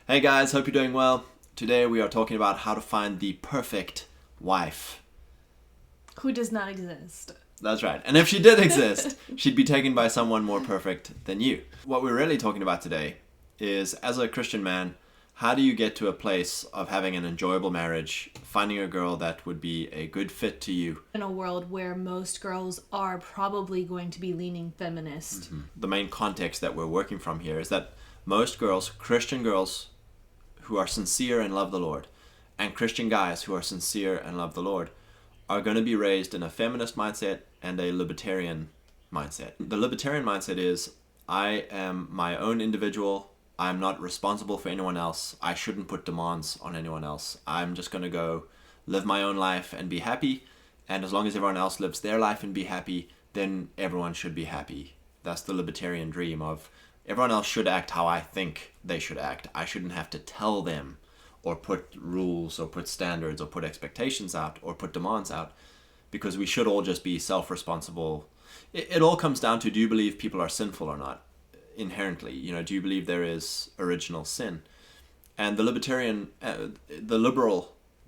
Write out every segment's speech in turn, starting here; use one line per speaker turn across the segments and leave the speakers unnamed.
Hey guys, hope you're doing well. Today we are talking about how to find the perfect wife.
Who does not exist.
That's right. And if she did exist, she'd be taken by someone more perfect than you. What we're really talking about today is, as a Christian man, how do you get to a place of having an enjoyable marriage, finding a girl that would be a good fit to you?
In a world where most girls are probably going to be leaning feminist.
The main context that we're working from here is that most girls, Christian girls who are sincere and love the Lord, and Christian guys who are sincere and love the Lord, are going to be raised in a feminist mindset and a libertarian mindset. The libertarian mindset is, I am my own individual. I'm not responsible for anyone else. I shouldn't put demands on anyone else. I'm just going to go live my own life and be happy. And as long as everyone else lives their life and be happy, then everyone should be happy. That's the libertarian dream of everyone else should act how I think they should act. I shouldn't have to tell them or put rules or put standards or put expectations out or put demands out, because we should all just be self-responsible. It all comes down to, do you believe people are sinful or not? Inherently, do you believe there is original sin? And the libertarian, the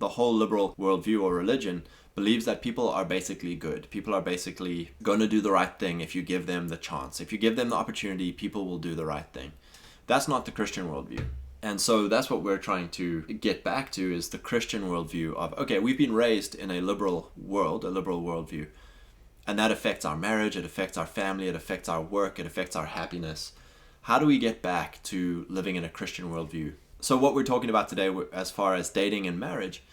whole liberal worldview or religion believes that people are basically good. People are basically going to do the right thing if you give them the chance. If you give them the opportunity, people will do the right thing. That's not the Christian worldview. And so that's what we're trying to get back to, is the Christian worldview of, okay, we've been raised in a liberal world, a liberal worldview. And that affects our marriage, it affects our family, it affects our work, it affects our happiness. How do we get back to living in a Christian worldview? So what we're talking about today as far as dating and marriage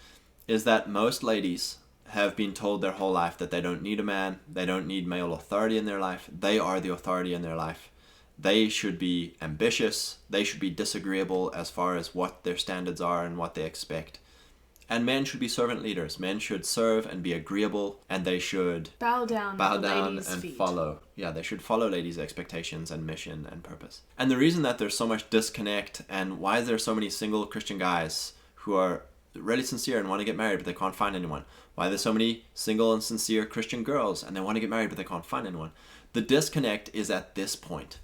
is that most ladies have been told their whole life that they don't need a man, they don't need male authority in their life, they are the authority in their life. They should be ambitious, they should be disagreeable as far as what their standards are and what they expect. And men should be servant leaders. Men should serve and be agreeable, and they should
Bow down
and
feet.
follow. Yeah, they should follow ladies' expectations and mission and purpose. And the reason that there's so much disconnect, and why is there so many single Christian guys who are really sincere and want to get married but they can't find anyone? Why there's so many single and sincere Christian girls and they want to get married but they can't find anyone? The disconnect is at this point.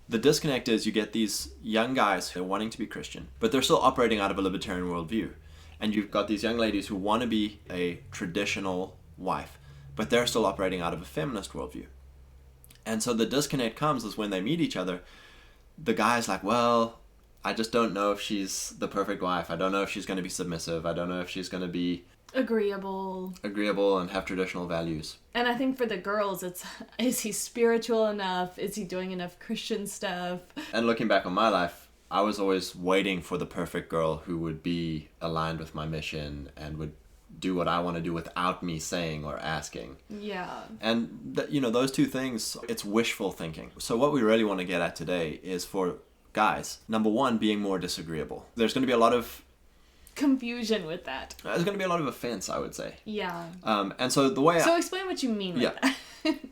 The disconnect is you get these young guys who are wanting to be Christian, but they're still operating out of a libertarian worldview. And you've got these young ladies who want to be a traditional wife, but they're still operating out of a feminist worldview. And so the disconnect comes is when they meet each other, the guy's like, well, I just don't know if she's the perfect wife. I don't know if she's going to be submissive. I don't know if she's going to be
agreeable
and have traditional values.
And I think for the girls, it's, is he spiritual enough? Is he doing enough Christian stuff?
And looking back on my life, I was always waiting for the perfect girl who would be aligned with my mission and would do what I want to do without me saying or asking.
Yeah.
And those two things, it's wishful thinking. So what we really want to get at today is for guys, number one, being more disagreeable. There's going to be a lot of
confusion with that.
There's going to be a lot of offense, I would say.
Yeah.
And so the way
So explain what you mean with that.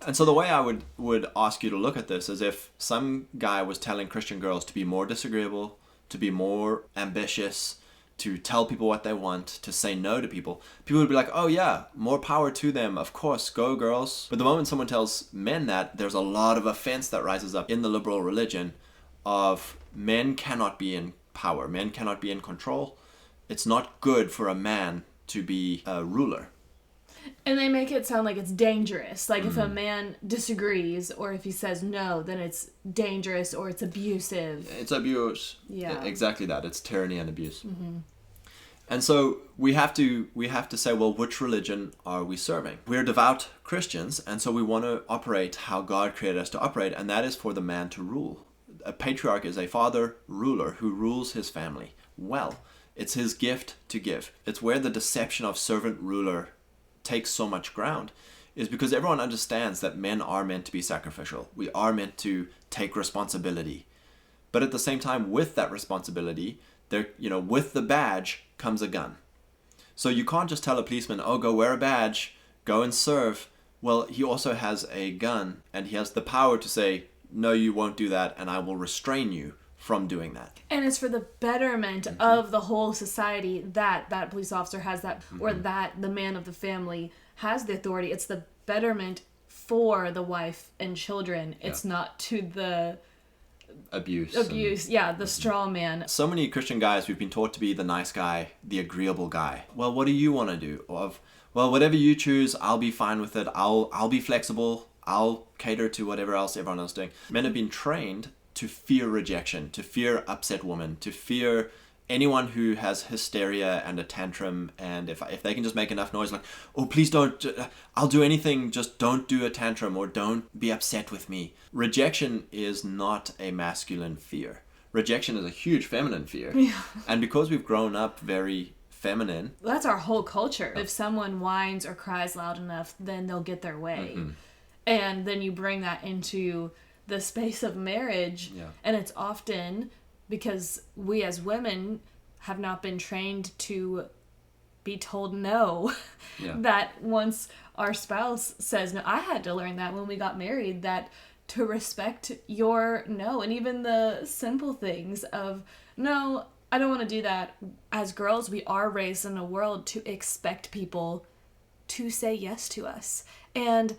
And so the way I would ask you to look at this is, if some guy was telling Christian girls to be more disagreeable, to be more ambitious, to tell people what they want, to say no to people would be like, oh yeah, more power to them, of course, go girls. But the moment someone tells men that, there's a lot of offense that rises up in the liberal religion of men cannot be in power, men cannot be in control. It's not good for a man to be a ruler.
And they make it sound like it's dangerous. Like if a man disagrees or if he says no, then it's dangerous or it's abusive.
It's abuse.
Yeah.
Exactly that. It's tyranny and abuse. Mm-hmm. And so we have to say, well, which religion are we serving? We're devout Christians, and so we want to operate how God created us to operate, and that is for the man to rule. A patriarch is a father ruler who rules his family well. It's his gift to give. It's where the deception of servant ruler takes so much ground, is because everyone understands that men are meant to be sacrificial. We are meant to take responsibility. But at the same time, with that responsibility, with the badge comes a gun. So you can't just tell a policeman, oh, go wear a badge, go and serve. Well, he also has a gun, and he has the power to say, no, you won't do that, and I will restrain you from doing that.
And it's for the betterment of the whole society that that police officer has that, or that the man of the family has the authority. It's the betterment for the wife and children. It's not to the
abuse.
Yeah, the straw man.
So many Christian guys, we've been taught to be the nice guy, the agreeable guy. Well, what do you want to do? Well, whatever you choose, I'll be fine with it. I'll be flexible. I'll cater to whatever else everyone else is doing. Men have been trained to fear rejection, to fear upset women, to fear anyone who has hysteria and a tantrum, and if they can just make enough noise, like, oh, please don't, I'll do anything, just don't do a tantrum or don't be upset with me. Rejection is not a masculine fear. Rejection is a huge feminine fear.
Yeah.
And because we've grown up very feminine.
That's our whole culture. If someone whines or cries loud enough, then they'll get their way. Mm-hmm. And then you bring that into the space of marriage, and it's often because we as women have not been trained to be told no. That once our spouse says no, I had to learn that when we got married, that to respect your no, and even the simple things of, no, I don't want to do that. As girls, we are raised in a world to expect people to say yes to us. And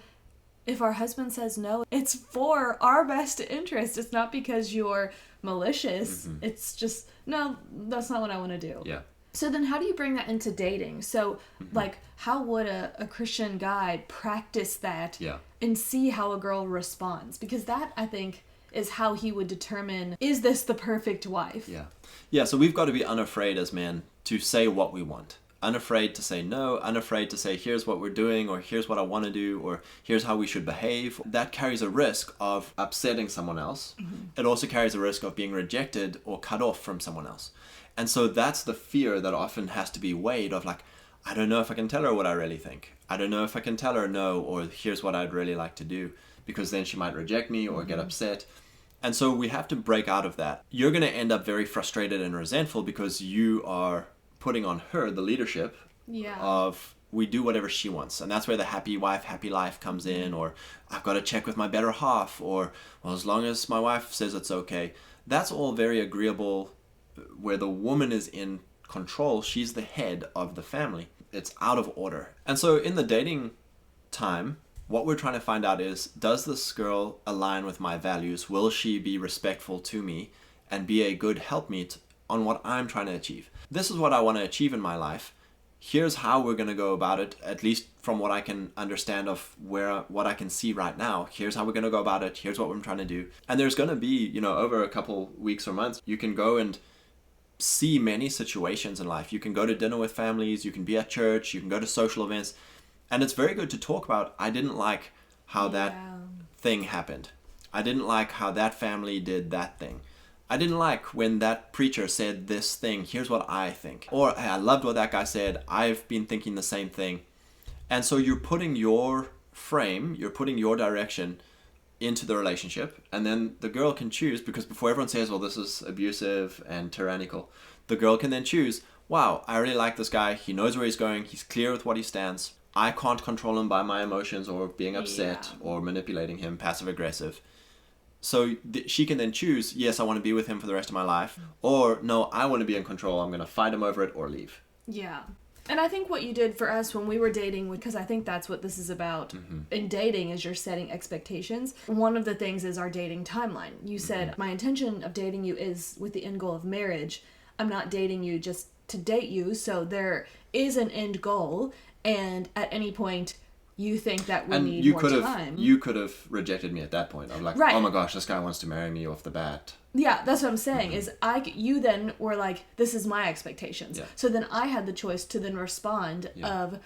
if our husband says no, it's for our best interest. It's not because you're malicious. Mm-hmm. It's just, no, that's not what I want to do.
Yeah.
So then how do you bring that into dating? So, like, how would a Christian guy practice that and see how a girl responds? Because that, I think, is how he would determine, is this the perfect wife?
Yeah, so we've got to be unafraid as men to say what we want. Unafraid to say no, unafraid to say here's what we're doing, or here's what I want to do, or here's how we should behave. That carries a risk of upsetting someone else. Mm-hmm. It also carries a risk of being rejected or cut off from someone else. And so that's the fear that often has to be weighed of, like, I don't know if I can tell her what I really think. I don't know if I can tell her no, or here's what I'd really like to do, because then she might reject me or get upset. And so we have to break out of that. You're going to end up very frustrated and resentful because you are putting on her the leadership of we do whatever she wants. And that's where the happy wife, happy life comes in, or I've got to check with my better half, or, well, as long as my wife says it's okay. That's all very agreeable, where the woman is in control. She's the head of the family. It's out of order. And so in the dating time, what we're trying to find out is, does this girl align with my values? Will she be respectful to me and be a good helpmeet on what I'm trying to achieve? This is what I want to achieve in my life. Here's how we're going to go about it, at least from what I can understand of what I can see right now. Here's how we're going to go about it. Here's what I'm trying to do. And there's going to be, over a couple weeks or months, you can go and see many situations in life. You can go to dinner with families, you can be at church, you can go to social events. And it's very good to talk about, I didn't like how that thing happened. I didn't like how that family did that thing. I didn't like when that preacher said this thing. Here's what I think. Or, hey, I loved what that guy said. I've been thinking the same thing. And so you're putting your frame, you're putting your direction into the relationship. And then the girl can choose, because before everyone says, well, this is abusive and tyrannical, the girl can then choose, wow, I really like this guy. He knows where he's going. He's clear with what he stands. I can't control him by my emotions or being upset or manipulating him, passive aggressive. So she can then choose, yes, I want to be with him for the rest of my life, or no, I want to be in control. I'm going to fight him over it or leave.
Yeah. And I think what you did for us when we were dating, because I think that's what this is about in dating, is you're setting expectations. One of the things is our dating timeline. You said, my intention of dating you is with the end goal of marriage. I'm not dating you just to date you. So there is an end goal. And at any point, you think that we need more time.
You could have rejected me at that point. I'm like, oh my gosh, this guy wants to marry me off the bat.
Yeah, that's what I'm saying. Is you then were like, this is my expectations. Yeah. So then I had the choice to then respond of,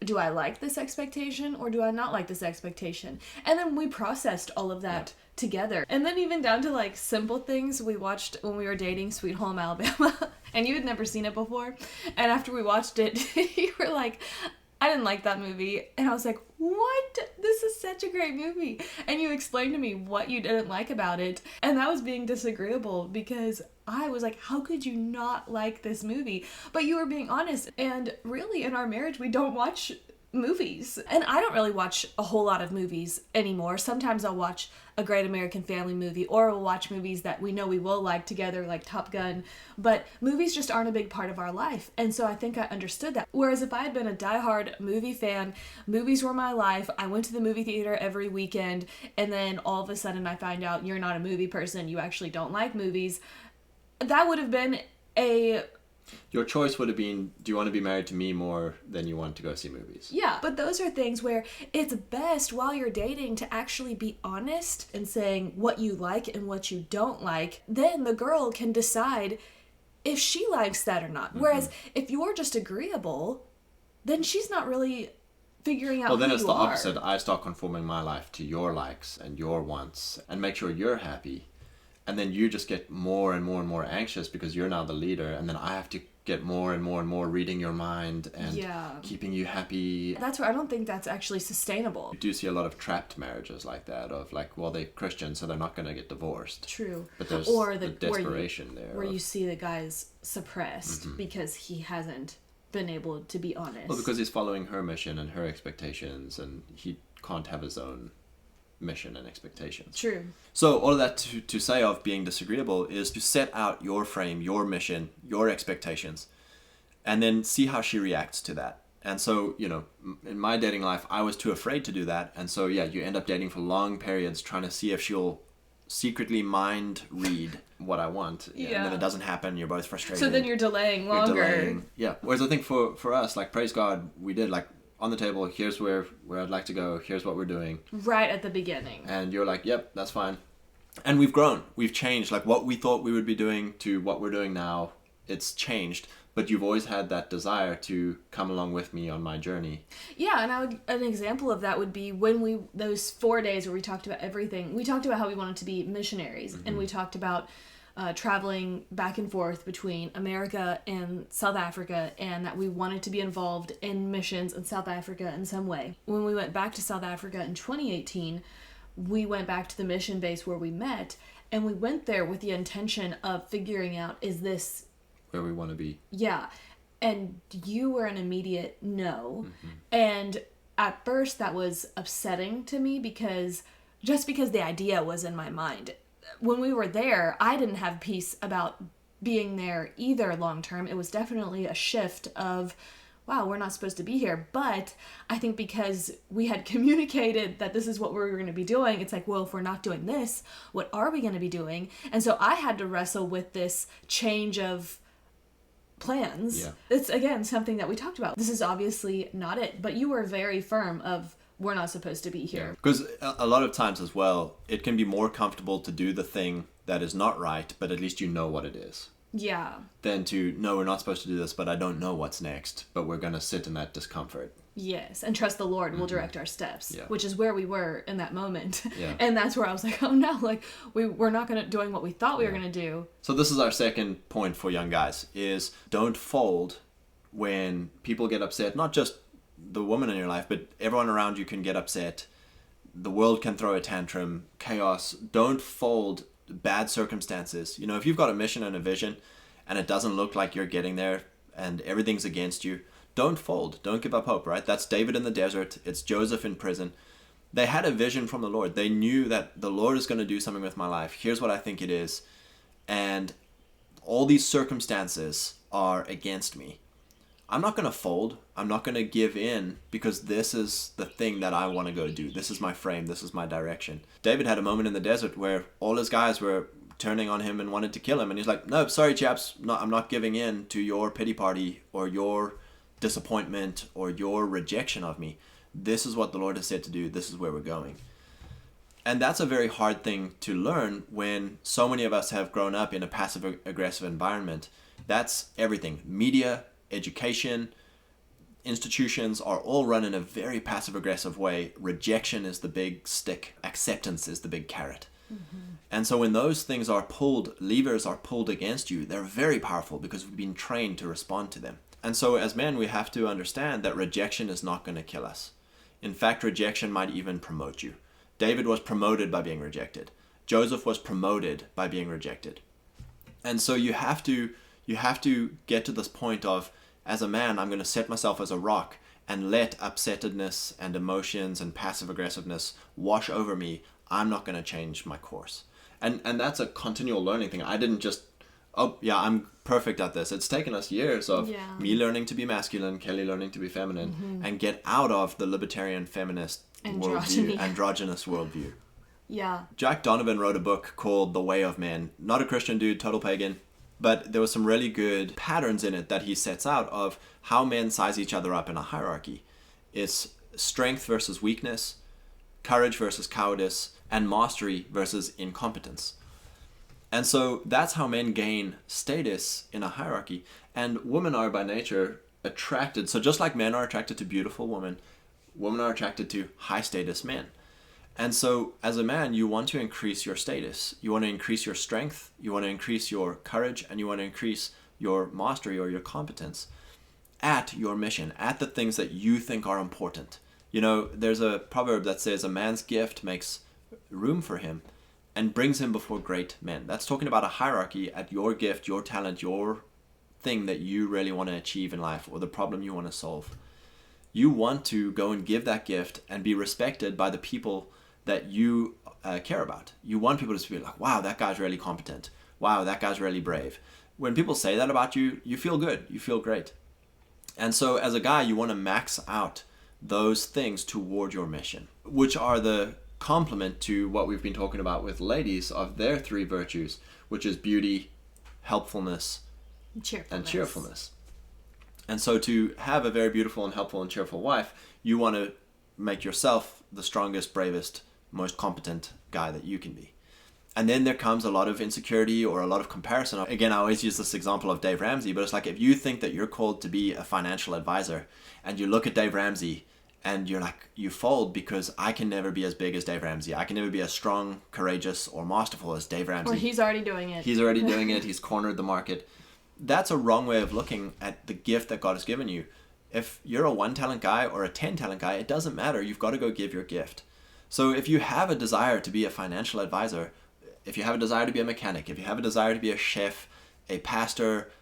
do I like this expectation or do I not like this expectation? And then we processed all of that together. And then even down to like simple things. We watched when we were dating Sweet Home Alabama, and you had never seen it before. And after we watched it, you were like, I didn't like that movie. And I was like, what? This is such a great movie. And you explained to me what you didn't like about it. And that was being disagreeable, because I was like, how could you not like this movie? But you were being honest. And really in our marriage, we don't watch movies. And I don't really watch a whole lot of movies anymore. Sometimes I'll watch a Great American Family movie, or we'll watch movies that we know we will like together, like Top Gun. But movies just aren't a big part of our life. And so I think I understood that. Whereas if I had been a diehard movie fan, movies were my life, I went to the movie theater every weekend, and then all of a sudden I find out you're not a movie person, you actually don't like movies, that would have been
your choice would have been, do you want to be married to me more than you want to go see movies?
Yeah, but those are things where it's best while you're dating to actually be honest and saying what you like and what you don't like. Then the girl can decide if she likes that or not. Mm-hmm. Whereas if you're just agreeable, then she's not really figuring out who you are. Well, then it's the
opposite. I start conforming my life to your likes and your wants and make sure you're happy. And then you just get more and more and more anxious because you're now the leader. And then I have to get more and more and more reading your mind and keeping you happy.
That's where I don't think that's actually sustainable.
You do see a lot of trapped marriages like that of like, well, they're Christian, so they're not going to get divorced.
True.
But there's the desperation there.
Where you see the guy's suppressed because he hasn't been able to be honest.
Well, because he's following her mission and her expectations, and he can't have his own mission and expectations.
True.
So all of that to say of being disagreeable is to set out your frame, your mission, your expectations, and then see how she reacts to that. And so, you know, in my dating life, I was too afraid to do that. And so, yeah, you end up dating for long periods trying to see if she'll secretly mind read what I want. Yeah. And then it doesn't happen. You're both frustrated.
So then you're delaying longer.
Yeah. Whereas I think for us, like, praise God, we did like, on the table, here's where I'd like to go, here's what we're doing.
Right at the beginning.
And you're like, yep, that's fine. And we've grown. We've changed. Like what we thought we would be doing to what we're doing now, it's changed. But you've always had that desire to come along with me on my journey.
Yeah, and an example of that would be when those 4 days where we talked about everything. We talked about how we wanted to be missionaries. And we talked about traveling back and forth between America and South Africa, and that we wanted to be involved in missions in South Africa in some way. When we went back to South Africa in 2018, we went back to the mission base where we met, and we went there with the intention of figuring out, is this
where we want to be?
Yeah. And you were an immediate no. And at first that was upsetting to me because the idea was in my mind. When we were there, I didn't have peace about being there either long term. It was definitely a shift of, wow, we're not supposed to be here. But I think because we had communicated that this is what we were going to be doing, it's like, well, if we're not doing this, what are we going to be doing? And so I had to wrestle with this change of plans. Yeah. It's, again, something that we talked about. This is obviously not it. But you were very firm of, we're not supposed to be here.
Because a lot of times as well, it can be more comfortable to do the thing that is not right, but at least you know what it is.
Yeah.
Than to, no, we're not supposed to do this, but I don't know what's next, but we're going to sit in that discomfort.
Yes, and trust the Lord will direct our steps, which is where we were in that moment.
Yeah.
And that's where I was like, oh no, like we're not doing what we thought we were going to do.
So this is our second point for young guys, is don't fold when people get upset, not just the woman in your life, but everyone around you can get upset. The world can throw a tantrum, chaos. Don't fold bad circumstances. You know, if you've got a mission and a vision and it doesn't look like you're getting there and everything's against you, don't fold. Don't give up hope, right? That's David in the desert. It's Joseph in prison. They had a vision from the Lord. They knew that the Lord is going to do something with my life. Here's what I think it is. And all these circumstances are against me. I'm not going to fold. I'm not going to give in because this is the thing that I want to go do. This is my frame. This is my direction. David had a moment in the desert where all his guys were turning on him and wanted to kill him. And he's like, no, sorry, chaps. No, I'm not giving in to your pity party or your disappointment or your rejection of me. This is what the Lord has said to do. This is where we're going. And that's a very hard thing to learn when so many of us have grown up in a passive-aggressive environment. That's everything. Media, education, institutions are all run in a very passive-aggressive way. Rejection is the big stick. Acceptance is the big carrot. And so when those things are pulled, levers are pulled against you, they're very powerful because we've been trained to respond to them. And so as men, we have to understand that rejection is not going to kill us. In fact, rejection might even promote you. David was promoted by being rejected. Joseph was promoted by being rejected. And so you have to get to this point of, as a man, I'm going to set myself as a rock and let upsetedness and emotions and passive aggressiveness wash over me, I'm not going to change my course. And that's a continual learning thing. I didn't just, oh yeah, I'm perfect at this. It's taken us years of me learning to be masculine, Kelly learning to be feminine, and get out of the libertarian feminist androgynous worldview.
Yeah.
Jack Donovan wrote a book called The Way of Men. Not a Christian dude, total pagan, but there was some really good patterns in it that he sets out of how men size each other up in a hierarchy. It's strength versus weakness, courage versus cowardice, and mastery versus incompetence. And so that's how men gain status in a hierarchy. And women are by nature attracted. So just like men are attracted to beautiful women, women are attracted to high status men. And so as a man, you want to increase your status. You want to increase your strength, you want to increase your courage, and you want to increase your mastery or your competence at your mission, at the things that you think are important. You know, there's a proverb that says a man's gift makes room for him and brings him before great men. That's talking about a hierarchy at your gift, your talent, your thing that you really want to achieve in life or the problem you want to solve. You want to go and give that gift and be respected by the people that you care about. You want people to be like, wow, that guy's really competent. Wow, that guy's really brave. When people say that about you, you feel good. You feel great. And so as a guy, you want to max out those things toward your mission, which are the complement to what we've been talking about with ladies of their three virtues, which is beauty, helpfulness, and cheerfulness. And so to have a very beautiful and helpful and cheerful wife, you want to make yourself the strongest, bravest, most competent guy that you can be. And then there comes a lot of insecurity or a lot of comparison. Again, I always use this example of Dave Ramsey, but it's like if you think that you're called to be a financial advisor and you look at Dave Ramsey and you're like, you fold because I can never be as big as Dave Ramsey. I can never be as strong, courageous, or masterful as Dave Ramsey.
Or he's already doing it.
He's already doing it. He's cornered the market. That's a wrong way of looking at the gift that God has given you. If you're a 1 talent guy or a 10 talent guy, it doesn't matter. You've got to go give your gift. So if you have a desire to be a financial advisor, if you have a desire to be a mechanic, if you have a desire to be a chef, a pastor,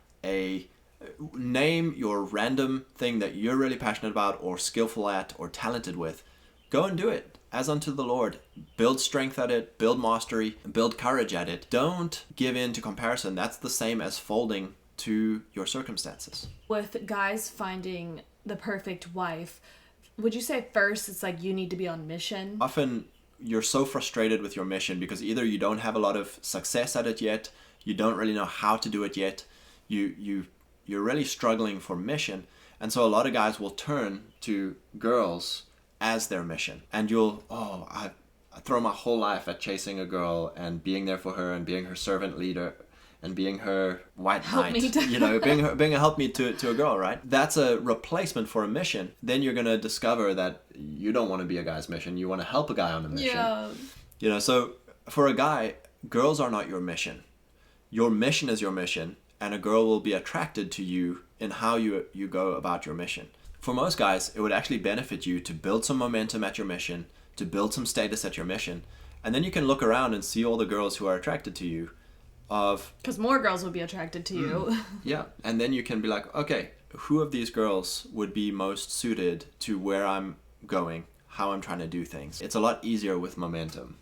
name your random thing that you're really passionate about or skillful at or talented with, go and do it as unto the Lord. Build strength at it, build mastery, build courage at it. Don't give in to comparison. That's the same as folding to your circumstances.
With guys finding the perfect wife, would you say first it's like you need to be on mission?
Often you're so frustrated with your mission because either you don't have a lot of success at it yet, you don't really know how to do it yet, you're really struggling for mission, and so a lot of guys will turn to girls as their mission, and I throw my whole life at chasing a girl and being there for her and being her servant leader and being her white knight, being a helpmeet to a girl, right? That's a replacement for a mission. Then you're going to discover that you don't want to be a guy's mission. You want to help a guy on a mission. Yeah. So for a guy, girls are not your mission. Your mission is your mission, and a girl will be attracted to you in how you go about your mission. For most guys, it would actually benefit you to build some momentum at your mission, to build some status at your mission, and then you can look around and see all the girls who are attracted to you.
Because more girls will be attracted to you.
Yeah, and then you can be like, okay, who of these girls would be most suited to where I'm going, how I'm trying to do things? It's a lot easier with momentum.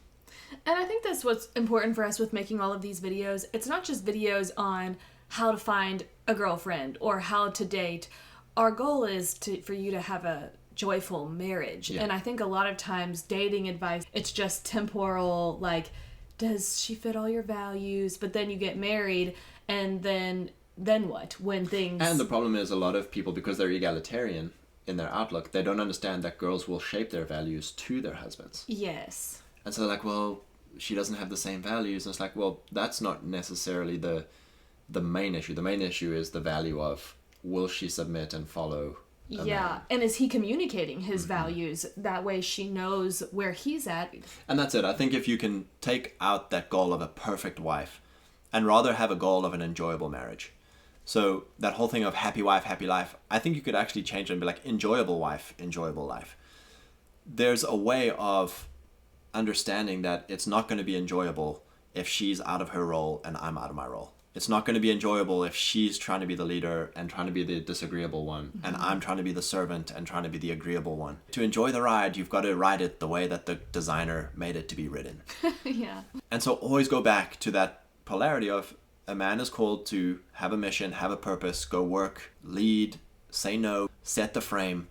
And I think that's what's important for us with making all of these videos. It's not just videos on how to find a girlfriend or how to date. Our goal is for you to have a joyful marriage. Yeah. And I think a lot of times dating advice, it's just temporal, like, does she fit all your values? But then you get married, and then what? When things...
And the problem is a lot of people, because they're egalitarian in their outlook, they don't understand that girls will shape their values to their husbands.
Yes.
And so they're like, well, she doesn't have the same values. And it's like, well, that's not necessarily the main issue. The main issue is the value of, will she submit and follow a man?
And is he communicating his values? That way she knows where he's at.
And that's it. I think if you can take out that goal of a perfect wife and rather have a goal of an enjoyable marriage. So that whole thing of happy wife, happy life, I think you could actually change it and be like, enjoyable wife, enjoyable life. There's a way of understanding that it's not going to be enjoyable if she's out of her role and I'm out of my role. It's not going to be enjoyable if she's trying to be the leader and trying to be the disagreeable one, mm-hmm. and I'm trying to be the servant and trying to be the agreeable one. To enjoy the ride, you've got to ride it the way that the designer made it to be ridden.
Yeah.
And so always go back to that polarity of a man is called to have a mission, have a purpose, go work, lead, say no, set the frame,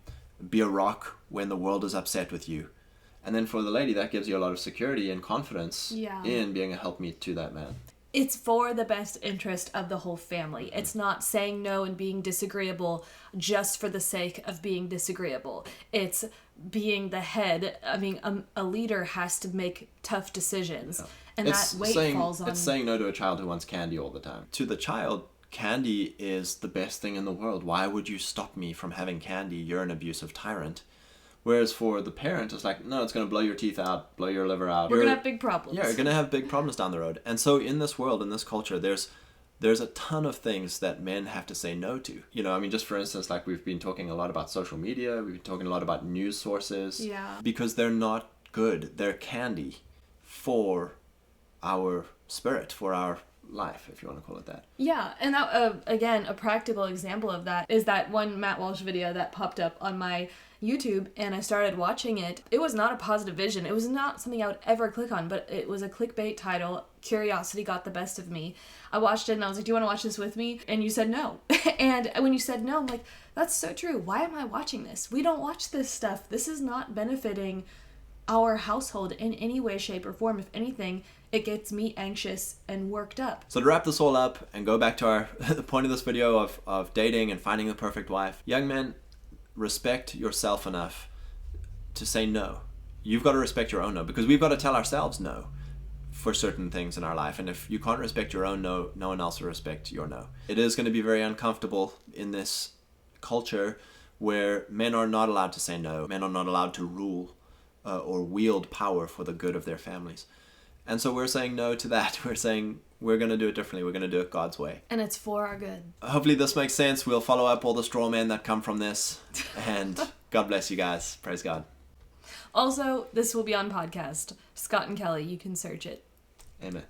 be a rock when the world is upset with you. And then for the lady, that gives you a lot of security and confidence in being a helpmeet to that man.
It's for the best interest of the whole family. It's not saying no and being disagreeable just for the sake of being disagreeable. It's being the head. I mean, a leader has to make tough decisions. Yeah. And that weight falls on...
It's saying no to a child who wants candy all the time. To the child, candy is the best thing in the world. Why would you stop me from having candy? You're an abusive tyrant. Whereas for the parent, it's like, no, it's going to blow your teeth out, blow your liver out.
We're going to have big problems.
Yeah, you're going to have big problems down the road. And so in this world, in this culture, there's a ton of things that men have to say no to. You know, I mean, just for instance, like we've been talking a lot about social media. We've been talking a lot about news sources.
Yeah.
Because they're not good. They're candy for our spirit, for our life, if you want to call it that.
Yeah, and that, again, a practical example of that is that one Matt Walsh video that popped up on my YouTube, and I started watching it. It was not a positive vision. It was not something I would ever click on, but it was a clickbait title. Curiosity got the best of me. I watched it and I was like, do you want to watch this with me? And you said no. And when you said no, I'm like, that's so true. Why am I watching this? We don't watch this stuff. This is not benefiting our household in any way, shape, or form. If anything, it gets me anxious and worked up.
So to wrap this all up and go back to the point of this video of dating and finding the perfect wife, young men, respect yourself enough to say no. You've got to respect your own no, because we've got to tell ourselves no for certain things in our life. And if you can't respect your own no, no one else will respect your no. It is going to be very uncomfortable in this culture where men are not allowed to say no. Men are not allowed to rule or wield power for the good of their families. And so we're saying no to that. We're saying we're going to do it differently. We're going to do it God's way.
And it's for our good.
Hopefully this makes sense. We'll follow up all the straw men that come from this. And God bless you guys. Praise God.
Also, this will be on podcast. Scott and Kelly, you can search it.
Amen.